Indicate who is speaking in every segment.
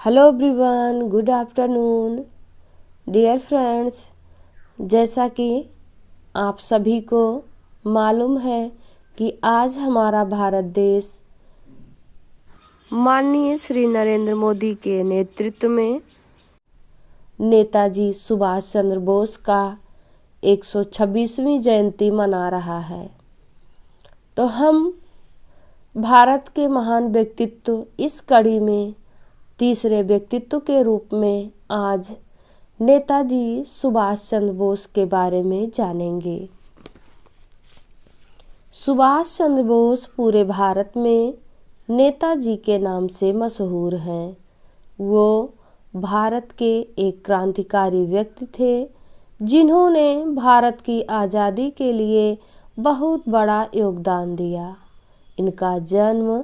Speaker 1: Hello everyone, good afternoon dear friends. जैसा कि आप सभी को मालूम है कि आज हमारा भारत देश माननीय श्री नरेंद्र मोदी के नेतृत्व में नेताजी सुभाष चंद्र बोस का 126वीं जयंती मना रहा है। तो हम भारत के महान व्यक्तित्व इस कड़ी में तीसरे व्यक्तित्व के रूप में आज नेताजी सुभाष चंद्र बोस के बारे में जानेंगे। सुभाष चंद्र बोस पूरे भारत में नेताजी के नाम से मशहूर हैं। वो भारत के एक क्रांतिकारी व्यक्ति थे जिन्होंने भारत की आज़ादी के लिए बहुत बड़ा योगदान दिया। इनका जन्म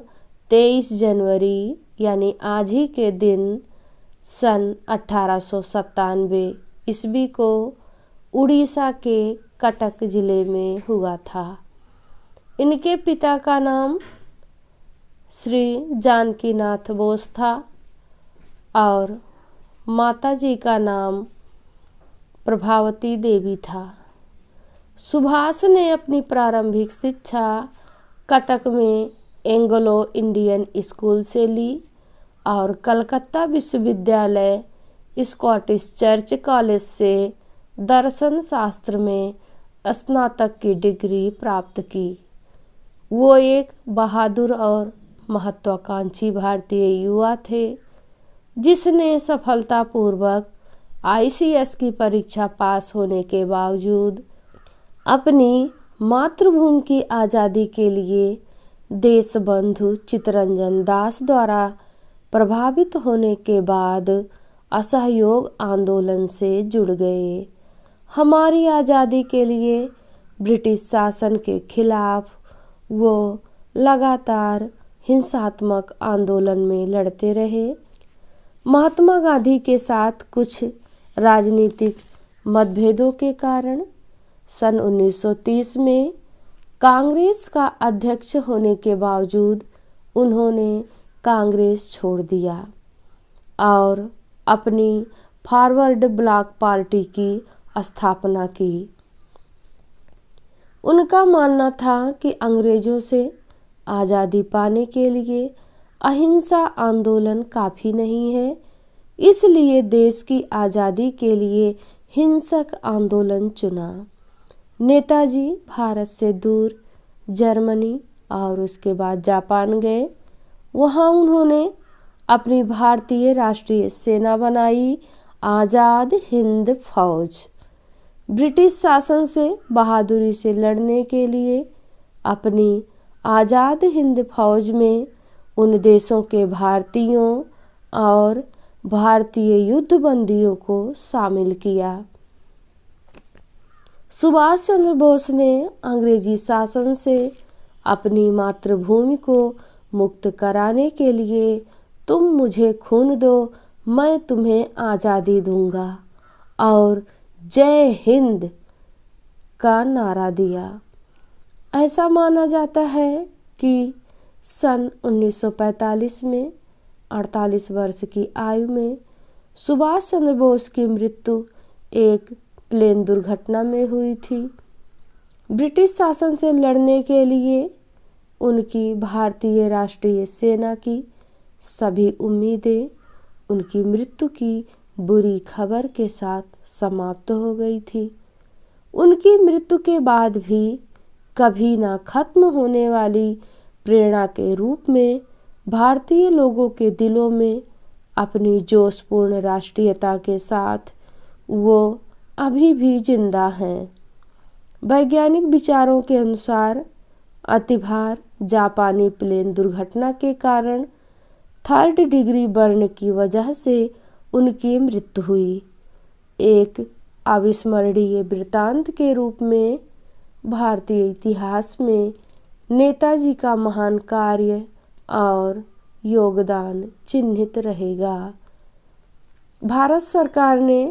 Speaker 1: 23 जनवरी यानी आज ही के दिन सन 1897 ईस्वी को उड़ीसा के कटक जिले में हुआ था। इनके पिता का नाम श्री जानकीनाथ बोस था और माताजी का नाम प्रभावती देवी था। सुभाष ने अपनी प्रारंभिक शिक्षा कटक में एंग्लो इंडियन स्कूल से ली और कलकत्ता विश्वविद्यालय स्कॉटिश चर्च कॉलेज से दर्शन शास्त्र में स्नातक की डिग्री प्राप्त की। वो एक बहादुर और महत्वाकांक्षी भारतीय युवा थे जिसने सफलतापूर्वक ICS की परीक्षा पास होने के बावजूद अपनी मातृभूमि की आज़ादी के लिए देशबंधु चित्तरंजन दास द्वारा प्रभावित होने के बाद असहयोग आंदोलन से जुड़ गए। हमारी आज़ादी के लिए ब्रिटिश शासन के खिलाफ वो लगातार हिंसात्मक आंदोलन में लड़ते रहे। महात्मा गांधी के साथ कुछ राजनीतिक मतभेदों के कारण सन 1930 में कांग्रेस का अध्यक्ष होने के बावजूद उन्होंने कांग्रेस छोड़ दिया और अपनी फॉरवर्ड ब्लॉक पार्टी की स्थापना की। उनका मानना था कि अंग्रेजों से आज़ादी पाने के लिए अहिंसा आंदोलन काफ़ी नहीं है, इसलिए देश की आज़ादी के लिए हिंसक आंदोलन चुना। नेताजी भारत से दूर जर्मनी और उसके बाद जापान गए। वहाँ उन्होंने अपनी भारतीय राष्ट्रीय सेना बनाई, आज़ाद हिंद फौज। ब्रिटिश शासन से बहादुरी से लड़ने के लिए अपनी आज़ाद हिंद फौज में उन देशों के भारतीयों और भारतीय युद्धबंदियों को शामिल किया। सुभाष चंद्र बोस ने अंग्रेजी शासन से अपनी मातृभूमि को मुक्त कराने के लिए तुम मुझे खून दो, मैं तुम्हें आज़ादी दूंगा और जय हिंद का नारा दिया। ऐसा माना जाता है कि सन 1945 में 48 वर्ष की आयु में सुभाष चंद्र बोस की मृत्यु एक प्लेन दुर्घटना में हुई थी। ब्रिटिश शासन से लड़ने के लिए उनकी भारतीय राष्ट्रीय सेना की सभी उम्मीदें उनकी मृत्यु की बुरी खबर के साथ समाप्त हो गई थी। उनकी मृत्यु के बाद भी कभी ना खत्म होने वाली प्रेरणा के रूप में भारतीय लोगों के दिलों में अपनी जोशपूर्ण राष्ट्रीयता के साथ वो अभी भी जिंदा हैं। वैज्ञानिक विचारों के अनुसार अतिभार जापानी प्लेन दुर्घटना के कारण 3rd डिग्री बर्न की वजह से उनकी मृत्यु हुई। एक अविस्मरणीय वृतांत के रूप में भारतीय इतिहास में नेताजी का महान कार्य और योगदान चिन्हित रहेगा। भारत सरकार ने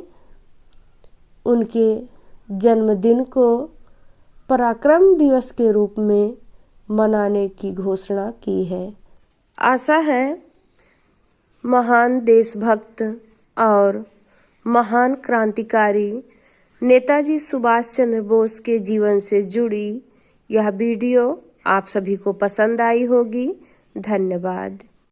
Speaker 1: उनके जन्मदिन को पराक्रम दिवस के रूप में मनाने की घोषणा की है। आशा है महान देशभक्त और महान क्रांतिकारी नेताजी सुभाष चंद्र बोस के जीवन से जुड़ी यह वीडियो आप सभी को पसंद आई होगी। धन्यवाद।